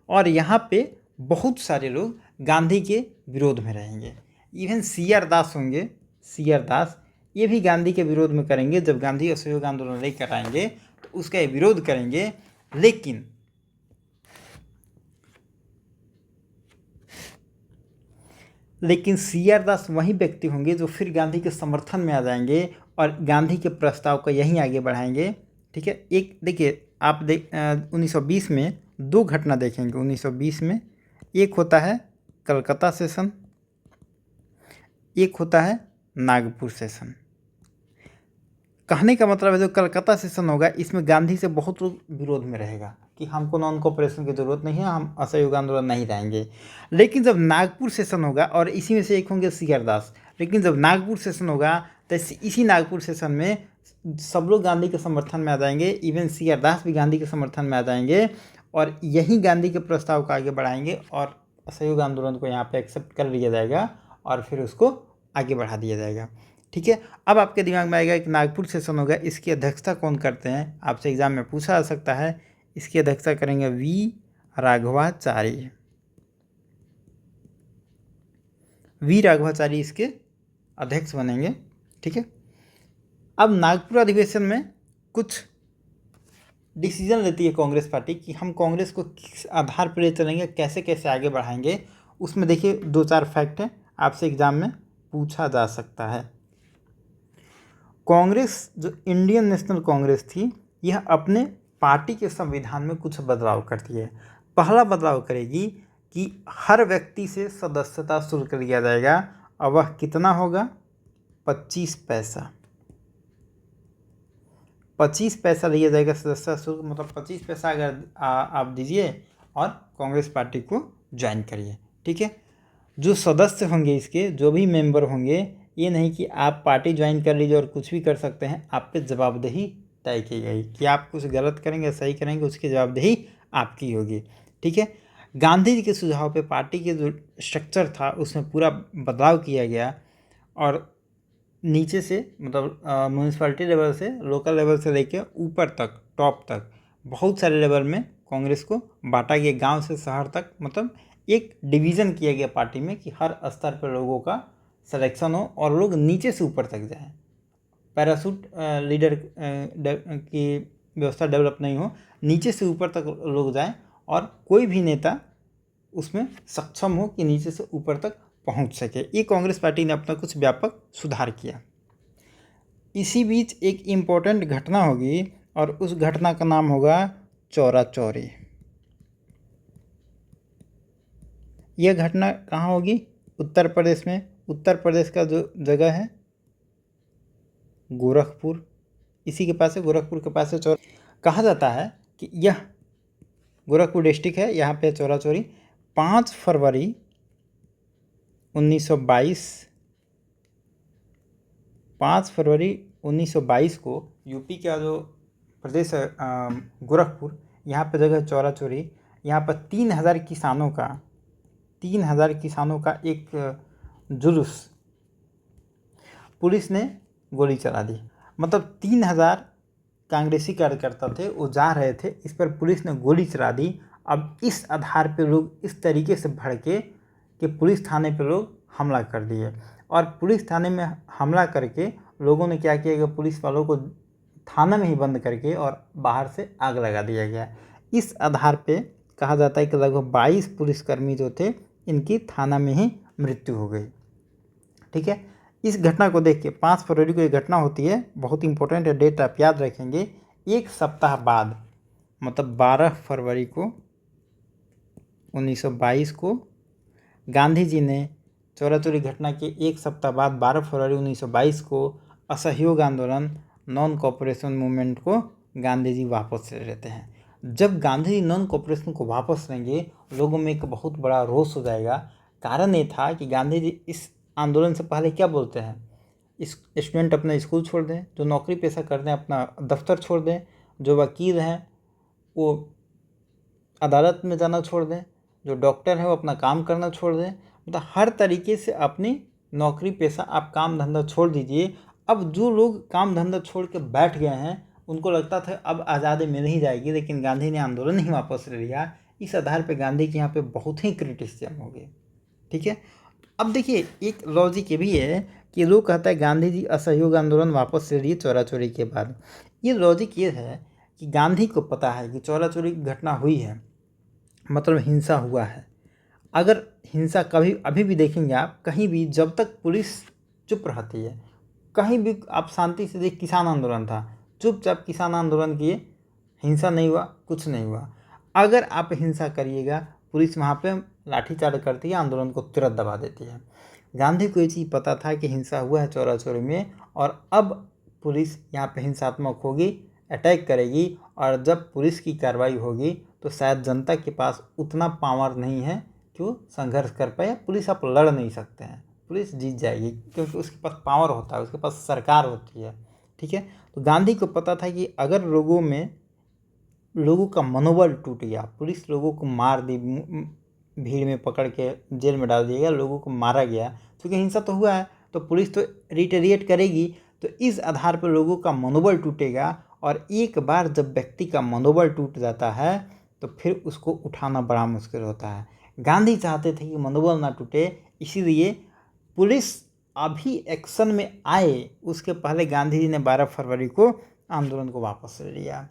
और यहाँ पे बहुत सारे लोग गांधी के विरोध में रहेंगे। इवन सी आर दास होंगे, सी आर दास, ये भी गांधी के विरोध में करेंगे। जब गांधी असहयोग आंदोलन लेकर आएंगे तो उसका विरोध करेंगे। लेकिन सी आर दास वही व्यक्ति होंगे जो फिर गांधी के समर्थन में आ जाएंगे और गांधी के प्रस्ताव को यहीं आगे बढ़ाएंगे। ठीक है, एक देखिए आप 1920 में दो घटना देखेंगे। 1920 में एक होता है कलकत्ता सेशन, एक होता है नागपुर सेशन। कहने का मतलब है जो कलकत्ता सेशन होगा इसमें गांधी से बहुत लोग विरोध में रहेगा कि हमको नॉन कोऑपरेशन की ज़रूरत नहीं है, हम असहयोग आंदोलन नहीं रहेंगे। लेकिन जब नागपुर सेशन होगा, और इसी में से एक होंगे सी आर दास, लेकिन जब नागपुर सेशन होगा तो इसी नागपुर सेशन में सब लोग गांधी के समर्थन में आ जाएंगे। इवन सी आर दास भी गांधी के समर्थन में आ जाएंगे और यही गांधी के प्रस्ताव को आगे बढ़ाएंगे और असहयोग आंदोलन को यहाँ पे एक्सेप्ट कर लिया जाएगा और फिर उसको आगे बढ़ा दिया जाएगा। ठीक है, अब आपके दिमाग में आएगा कि नागपुर सेशन होगा, इसकी अध्यक्षता कौन करते हैं, आपसे एग्जाम में पूछा जा सकता है। इसकी अध्यक्षता करेंगे वी राघवाचारी। वी राघवाचारी इसके अध्यक्ष बनेंगे। ठीक है, अब नागपुर अधिवेशन में कुछ डिसीजन लेती है कांग्रेस पार्टी कि हम कांग्रेस को किस आधार पर ले चलेंगे, कैसे कैसे आगे बढ़ाएंगे। उसमें देखिए 2-4 फैक्ट हैं, आपसे एग्जाम में पूछा जा सकता है। कांग्रेस जो इंडियन नेशनल कांग्रेस थी, यह अपने पार्टी के संविधान में कुछ बदलाव करती है। पहला बदलाव करेगी कि हर व्यक्ति से सदस्यता शुल्क लिया जाएगा और वह कितना होगा, 25 पैसा। 25 पैसा लिया जाएगा सदस्यता शुल्क, मतलब 25 पैसा अगर आप दीजिए और कांग्रेस पार्टी को ज्वाइन करिए। ठीक है, जो सदस्य होंगे इसके, जो भी मेंबर होंगे, ये नहीं कि आप पार्टी ज्वाइन कर लीजिए और कुछ भी कर सकते हैं। आप पे जवाबदेही तय की गई कि आप कुछ गलत करेंगे सही करेंगे, उसकी जवाबदेही आपकी होगी। ठीक है, गांधी जी के सुझाव पे पार्टी के जो स्ट्रक्चर था उसमें पूरा बदलाव किया गया और नीचे से मतलब म्यूनसिपैलिटी लेवल से, लोकल लेवल से लेके ऊपर तक, टॉप तक, बहुत सारे लेवल में कांग्रेस को बांटा गया, गांव से शहर तक। मतलब एक डिवीज़न किया गया पार्टी में कि हर स्तर पर लोगों का सिलेक्शन हो और लोग नीचे से ऊपर तक जाएं। पैराशूट लीडर की व्यवस्था डेवलप नहीं हो, नीचे से ऊपर तक लोग जाएं और कोई भी नेता उसमें सक्षम हो कि नीचे से ऊपर तक पहुंच सके। ये कांग्रेस पार्टी ने अपना कुछ व्यापक सुधार किया। इसी बीच एक इम्पोर्टेंट घटना होगी और उस घटना का नाम होगा चौरा चौरी। यह घटना कहाँ होगी, उत्तर प्रदेश में। उत्तर प्रदेश का जो जगह है गोरखपुर, इसी के पास है, गोरखपुर के पास है चौरा। कहा जाता है कि यह गोरखपुर डिस्ट्रिक्ट है, यहाँ पे चौरा चौरी। 5 फरवरी 1922, 5 फरवरी 1922 को यूपी का जो प्रदेश है गोरखपुर, यहाँ पे जगह चौरा चौरी, यहाँ पर 3000 किसानों का एक जुलूस पुलिस ने गोली चला दी। मतलब 3000 कांग्रेसी कार्यकर्ता थे, वो जा रहे थे, इस पर पुलिस ने गोली चला दी। अब इस आधार पे लोग इस तरीके से भड़के कि पुलिस थाने पे लोग हमला कर दिए और पुलिस थाने में हमला करके लोगों ने क्या किया कि पुलिस वालों को थाना में ही बंद करके और बाहर से आग लगा दिया गया। इस आधार पे कहा जाता है कि लगभग 22 पुलिसकर्मी जो थे, इनकी थाना में ही मृत्यु हो गई। ठीक है, इस घटना को देख के 5 फरवरी को ये घटना होती है, बहुत इंपॉर्टेंट है, डेट आप याद रखेंगे। एक सप्ताह बाद मतलब 12 फरवरी को 1922 को गांधी जी ने चौरा चौरी घटना के एक सप्ताह बाद 12 फरवरी 1922 को असहयोग आंदोलन, नॉन कोऑपरेशन मूवमेंट को गांधी जी वापस ले लेते हैं। जब गांधी जी नॉन कोऑपरेशन को वापस लेंगे, लोगों में एक बहुत बड़ा रोष हो जाएगा। कारण ये था कि गांधी जी इस आंदोलन से पहले क्या बोलते हैं, इस स्टूडेंट अपना स्कूल छोड़ दें, जो नौकरी पेशा करते हैं अपना दफ्तर छोड़ दें, जो वकील हैं वो अदालत में जाना छोड़ दें, जो डॉक्टर हैं वो अपना काम करना छोड़ दें। मतलब हर तरीके से अपनी नौकरी पेशा, आप काम धंधा छोड़ दीजिए। अब जो लोग काम धंधा छोड़ के बैठ गए हैं, उनको लगता था अब आज़ादी मिल ही जाएगी, लेकिन गांधी ने आंदोलन ही वापस ले लिया। इस आधार पे गांधी के यहाँ पे बहुत ही क्रिटिसिज्म हो गए। ठीक है, अब देखिए एक लॉजिक ये भी है कि लोग कहता है गांधी जी असहयोग आंदोलन वापस ले लिए चौरा चोरी के बाद। ये लॉजिक ये है कि गांधी को पता है कि चौरा चोरी की घटना हुई है, मतलब हिंसा हुआ है। अगर हिंसा कभी अभी भी देखेंगे आप कहीं भी, जब तक पुलिस चुप रहती है, कहीं भी आप शांति से देख, किसान आंदोलन था, चुपचाप किसान आंदोलन किए, हिंसा नहीं हुआ, कुछ नहीं हुआ। अगर आप हिंसा करिएगा, पुलिस वहाँ पे लाठीचार्ज करती है, आंदोलन को तुरंत दबा देती है। गांधी को ये चीज़ पता था कि हिंसा हुआ है चौरा चोरी में, और अब पुलिस यहाँ पे हिंसात्मक होगी, अटैक करेगी, और जब पुलिस की कार्रवाई होगी तो शायद जनता के पास उतना पावर नहीं है कि वो संघर्ष कर पाए। पुलिस आप लड़ नहीं सकते हैं, पुलिस जीत जाएगी क्योंकि उसके पास पावर होता है, उसके पास सरकार होती है। ठीक है, तो गांधी को पता था कि अगर लोगों का मनोबल टूट गया, पुलिस लोगों को मार दी, भीड़ में पकड़ के जेल में डाल दिया गया, लोगों को मारा गया, क्योंकि हिंसा तो हुआ है तो पुलिस तो रिटेलिएट करेगी। तो इस आधार पर लोगों का मनोबल टूटेगा, और एक बार जब व्यक्ति का मनोबल टूट जाता है तो फिर उसको उठाना बड़ा मुश्किल होता है। गांधी चाहते थे कि मनोबल ना टूटे, इसीलिए पुलिस अभी एक्शन में आए उसके पहले गांधी जी ने 12 फरवरी को आंदोलन को वापस ले लिया।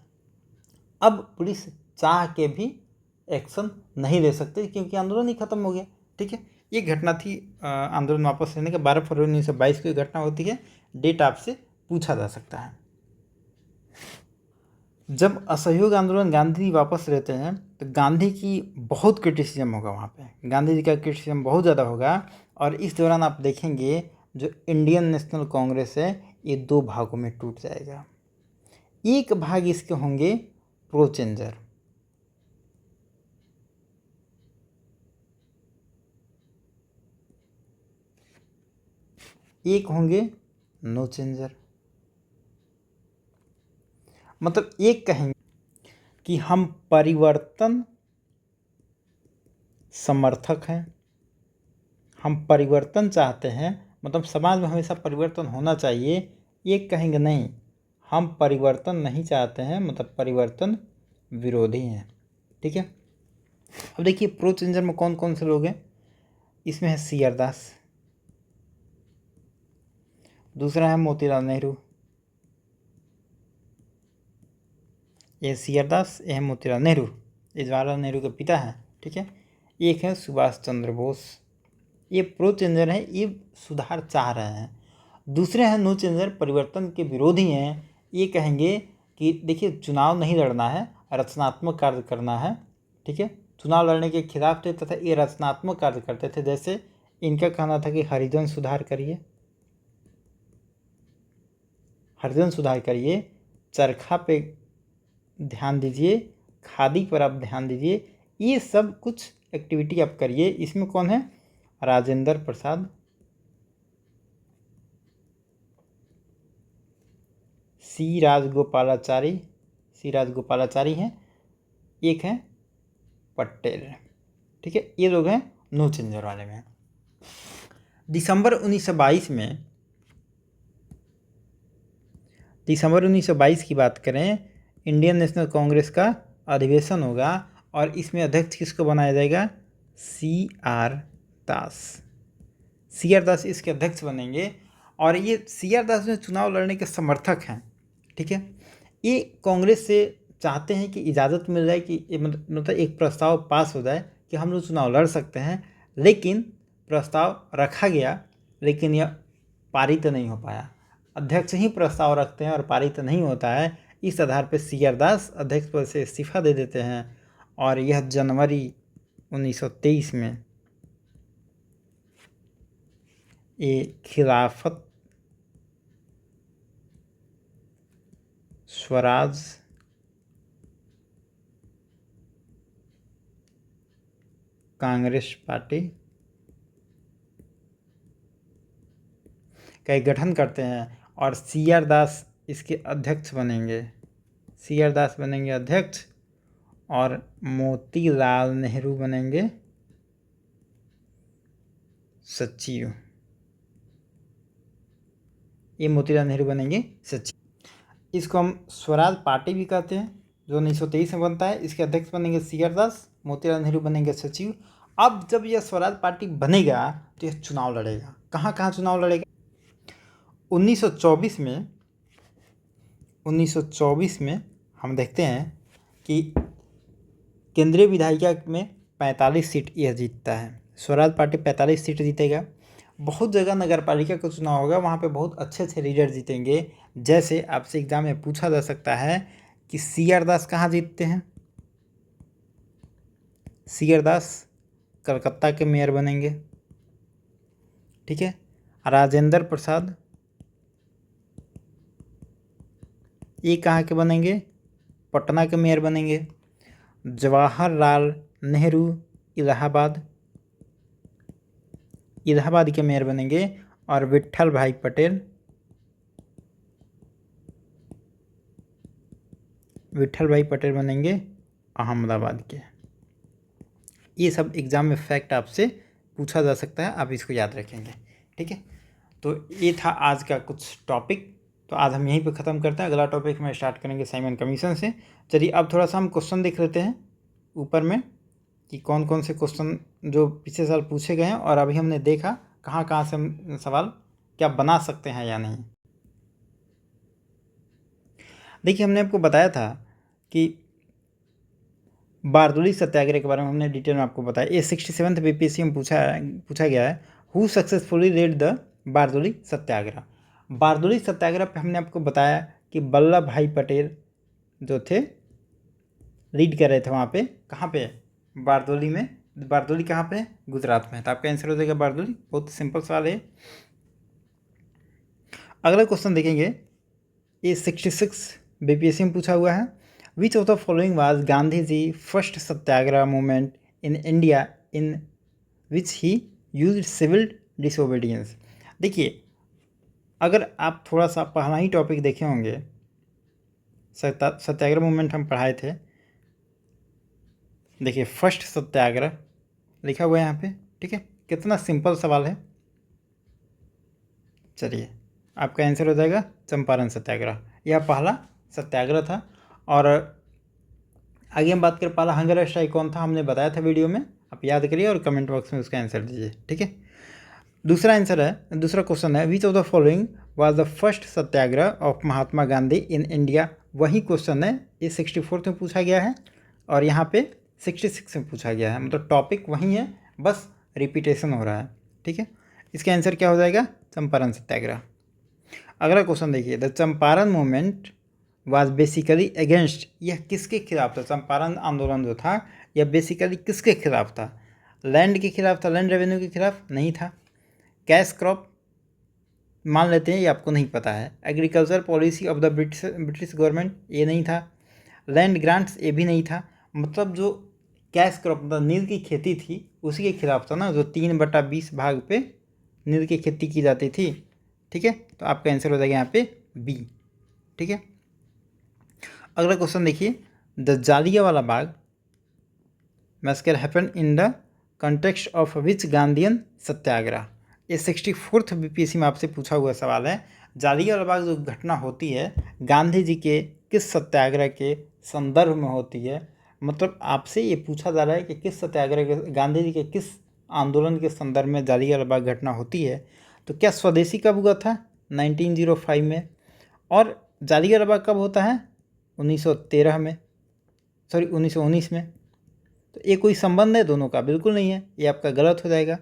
अब पुलिस चाह के भी एक्शन नहीं ले सकते क्योंकि आंदोलन ही खत्म हो गया। ठीक है, ये घटना थी आंदोलन वापस लेने के 12 फरवरी 1922 की घटना होती है। डेट आपसे पूछा जा सकता है। जब असहयोग आंदोलन गांधी वापस लेते हैं तो गांधी की बहुत क्रिटिसिज्म होगा, वहाँ पे गांधी जी का क्रिटिसिज्म बहुत ज़्यादा होगा। और इस दौरान आप देखेंगे जो इंडियन नेशनल कांग्रेस है ये 2 भागों में टूट जाएगा। एक भाग इसके होंगे प्रो चेंजर, एक होंगे नो चेंजर। मतलब एक कहेंगे कि हम परिवर्तन समर्थक हैं, हम परिवर्तन चाहते हैं, मतलब समाज में हमेशा परिवर्तन होना चाहिए। एक कहेंगे नहीं, हम परिवर्तन नहीं चाहते हैं, मतलब परिवर्तन विरोधी हैं। ठीक है, अब देखिए प्रो चेंजर में कौन कौन से लोग हैं। इसमें है सी आर दास, दूसरा है मोतीलाल नेहरू, ये सी आर दास, ये है मोतीलाल नेहरू, ये जवाहरलाल नेहरू के पिता हैं। ठीक है, एक है सुभाष चंद्र बोस, ये प्रो चेंजर है, ये सुधार चाह रहे हैं। दूसरे हैं नो चेंजर, परिवर्तन के विरोधी हैं। ये कहेंगे कि देखिए चुनाव नहीं लड़ना है, रचनात्मक कार्य करना है। ठीक है, चुनाव लड़ने के खिलाफ थे तथा ये रचनात्मक कार्य करते थे। जैसे इनका कहना था कि हरिजन सुधार करिए, हरिजन सुधार करिए, चरखा पे ध्यान दीजिए, खादी पर आप ध्यान दीजिए, ये सब कुछ एक्टिविटी आप करिए। इसमें कौन है, राजेंद्र प्रसाद, सी राजगोपालाचारी, सी राजगोपालाचारी हैं, एक हैं पटेल। ठीक है, ये लोग हैं नो चेंजर वाले में। दिसंबर 1922 की बात करें, इंडियन नेशनल कांग्रेस का अधिवेशन होगा और इसमें अध्यक्ष किसको बनाया जाएगा, सी आर दास। सी आर दास इसके अध्यक्ष बनेंगे और ये सी आर दास जो चुनाव लड़ने के समर्थक हैं। ठीक है, ये कांग्रेस से चाहते हैं कि इजाज़त मिल जाए कि मतलब एक प्रस्ताव पास हो जाए कि हम लोग चुनाव लड़ सकते हैं, लेकिन प्रस्ताव रखा गया लेकिन यह पारित नहीं हो पाया। अध्यक्ष ही प्रस्ताव रखते हैं और पारित नहीं होता है। इस आधार पर सी आर दास अध्यक्ष पद से इस्तीफा दे देते हैं और यह जनवरी 1923 में ये खिलाफत स्वराज कांग्रेस पार्टी का गठन करते हैं और सी आर दास इसके अध्यक्ष बनेंगे। सी आर दास बनेंगे अध्यक्ष और मोतीलाल नेहरू बनेंगे सचिव। ये मोतीलाल नेहरू बनेंगे सचिव। इसको हम स्वराज पार्टी भी कहते हैं, जो 1923 में बनता है। इसके अध्यक्ष बनेंगे सी आर दास मोतीलाल नेहरू बनेंगे सचिव। अब जब यह स्वराज पार्टी बनेगा तो यह चुनाव लड़ेगा। कहाँ कहाँ चुनाव लड़ेगा? 1924 में हम देखते हैं कि केंद्रीय विधायिका में 45 सीट यह जीतता है। स्वराज पार्टी 45 सीट जीतेगा। बहुत जगह नगर पालिका का चुनाव होगा, वहाँ पे बहुत अच्छे अच्छे लीडर जीतेंगे। जैसे आपसे एग्जाम में पूछा जा सकता है कि CR दास कहाँ जीतते हैं? CR दास कलकत्ता के मेयर बनेंगे, ठीक है। राजेंद्र प्रसाद ये कहाँ के बनेंगे? पटना के मेयर बनेंगे। जवाहरलाल नेहरू इलाहाबाद के मेयर बनेंगे। और विट्ठल भाई पटेल बनेंगे अहमदाबाद के। ये सब एग्ज़ाम में फैक्ट आपसे पूछा जा सकता है, आप इसको याद रखेंगे, ठीक है। तो ये था आज का कुछ टॉपिक। तो आज हम यहीं पे ख़त्म करते हैं। अगला टॉपिक में स्टार्ट करेंगे साइमन कमीशन से। चलिए अब थोड़ा सा हम क्वेश्चन देख लेते हैं ऊपर में कि कौन कौन से क्वेश्चन जो पिछले साल पूछे गए हैं और अभी हमने देखा कहाँ कहाँ से हम सवाल क्या बना सकते हैं या नहीं। देखिए, हमने आपको बताया था कि बारदोली सत्याग्रह के बारे में हमने डिटेल में आपको बताया। ये 67th BPSC में पूछा गया है, who successfully led the Bardoli Satyagraha. Bardoli Satyagraha पे हमने आपको बताया कि वल्लभ भाई पटेल जो थे लीड कर रहे थे वहाँ पे। कहाँ पे? बारदोली में। बारदोली कहाँ पे? गुजरात में। तो आपका आंसर हो जाएगा बारदोली। बहुत सिंपल सवाल है। अगला क्वेश्चन देखेंगे, ये 66 BPSC में पूछा हुआ है। Which of the following was Gandhi ji first satyagraha movement in India in which he use civil disobedience. देखिए, अगर आप थोड़ा सा पहला ही टॉपिक देखे होंगे, सत्याग्रह मूवमेंट हम पढ़ाए थे। देखिए, फर्स्ट सत्याग्रह लिखा हुआ है यहाँ पे, ठीक है। कितना सिंपल सवाल है। चलिए, आपका आंसर हो जाएगा चंपारण सत्याग्रह। यह पहला सत्याग्रह था। और आगे हम बात करें पहला हंगर स्ट्राइक कौन था, हमने बताया था वीडियो में, आप याद करिए और कमेंट बॉक्स में उसका आंसर दीजिए, ठीक है। दूसरा क्वेश्चन है, which of the following was the first Satyagraha of Mahatma Gandhi in India. वही क्वेश्चन है, ये 64 में पूछा गया है और यहाँ पे 66 में पूछा गया है। मतलब टॉपिक वही है, बस रिपीटेशन हो रहा है, ठीक है। इसका आंसर क्या हो जाएगा? चंपारण सत्याग्रह। अगला क्वेश्चन देखिए, the Champaran movement was basically against, यह किसके खिलाफ था? चंपारण आंदोलन जो था यह बेसिकली किसके खिलाफ था? लैंड के खिलाफ था? लैंड रेवेन्यू के खिलाफ नहीं था। कैश क्रॉप मान लेते हैं, ये आपको नहीं पता है। Agriculture policy of the British government, ये नहीं था। लैंड ग्रांट्स, ये भी नहीं था। मतलब जो कैश क्रॉप मतलब नील की खेती थी उसी के खिलाफ था ना, जो 3/20 भाग पे नील की खेती की जाती थी, ठीक है। तो आपका आंसर हो जाएगा यहाँ पे बी, ठीक है। अगला क्वेश्चन देखिए, the Jallianwala Bagh massacre happened in the context of which Gandhian satyagraha. ये 64th BPSC में आपसे पूछा हुआ सवाल है। जालियांवाला बाग जो घटना होती है गांधी जी के किस सत्याग्रह के संदर्भ में होती है? मतलब आपसे ये पूछा जा रहा है कि किस सत्याग्रह के, गांधी जी के किस आंदोलन के संदर्भ में जालियांवाला बाग घटना होती है। तो क्या स्वदेशी कब हुआ था? 1905 में। और जालियांवाला बाग कब होता है? 1913 में, सॉरी 1919 में। तो ये कोई संबंध है दोनों का? बिल्कुल नहीं है, ये आपका गलत हो जाएगा।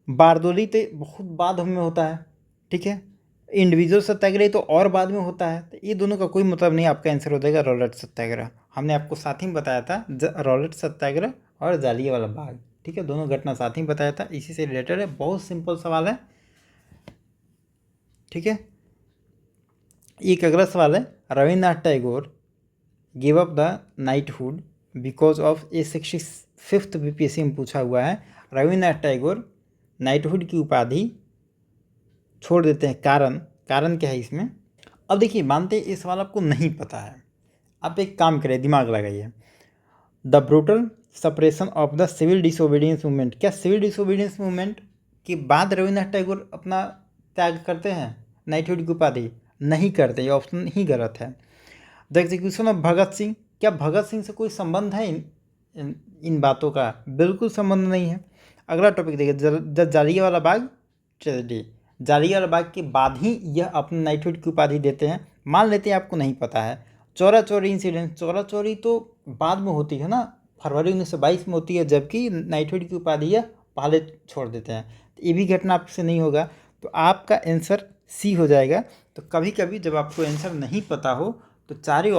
बारदोली तो बहुत बाद में होता है, ठीक है। इंडिविजुअल सत्याग्रह तो और बाद में होता है, तो ये दोनों का कोई मतलब नहीं। आपका आंसर हो जाएगा रॉलेट सत्याग्रह। हमने आपको साथ ही में बताया था रॉलेट सत्याग्रह और जालियांवाला बाग, ठीक है। दोनों घटना साथ ही बताया था, इसी से रिलेटेड है। बहुत सिंपल सवाल है, ठीक है। एक अगला सवाल है, Rabindranath Tagore give up the knighthood because of, A 65th BPSC में पूछा हुआ है। रविन्द्रनाथ टैगोर नाइटहुड की उपाधि छोड़ देते हैं, कारण क्या है इसमें? अब देखिए, मानते हैं ये सवाल आपको नहीं पता है, आप एक काम करें, दिमाग लगाइए। The brutal suppression of the civil disobedience movement, क्या सिविल डिसोबीडियंस मूवमेंट के बाद रविन्द्रनाथ टैगोर अपना त्याग करते हैं नाइटहुड की उपाधि? नहीं करते, ये ऑप्शन ही गलत है। The execution of Bhagat Singh, क्या भगत सिंह से कोई संबंध है इन बातों का बिल्कुल संबंध नहीं है। अगला टॉपिक देखिए, जालियांवाला बाग ट्रेजेडी। जालियांवाला बाग के बाद ही यह अपने नाइटहुड की उपाधि देते हैं। मान लेते हैं आपको नहीं पता है। चौरा चौरी इंसिडेंट, चौरा चौरी तो बाद में होती है ना, फरवरी 1922 में होती है, जबकि नाइटहुड की उपाधि यह पहले छोड़ देते हैं। तो ये भी घटना आपसे नहीं होगा, तो आपका आंसर सी हो जाएगा। तो कभी कभी जब आपको आंसर नहीं पता हो तो चारों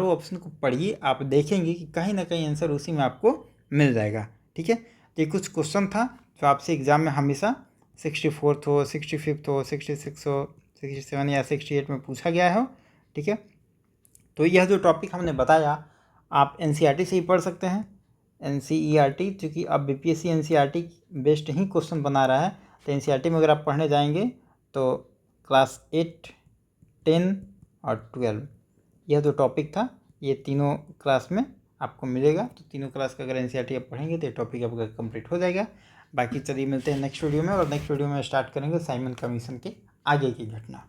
ऑप्शन को पढ़िए, आप देखेंगे कि कहीं ना कहीं आंसर उसी में आपको मिल जाएगा। ठीक है, तो ये कुछ क्वेश्चन था जो आपसे एग्जाम में हमेशा 64th हो, 65th हो, 66 हो, 67 या 68 में पूछा गया हो। ठीक है, तो यह जो टॉपिक हमने बताया आप NCERT से ही पढ़ सकते हैं। NCERT, चूँकि अब BPSC NCERT बेस्ड ही क्वेश्चन बना रहा है, तो NCERT में अगर आप पढ़ने जाएंगे तो क्लास 8, 10 और 12 यह जो टॉपिक था ये तीनों क्लास में आपको मिलेगा। तो तीनों क्लास का अगर NCERT आप पढ़ेंगे तो ये टॉपिक आपका कंप्लीट हो जाएगा। बाकी चलिए मिलते हैं नेक्स्ट वीडियो में, और नेक्स्ट वीडियो में स्टार्ट करेंगे साइमन कमीशन के आगे की घटना।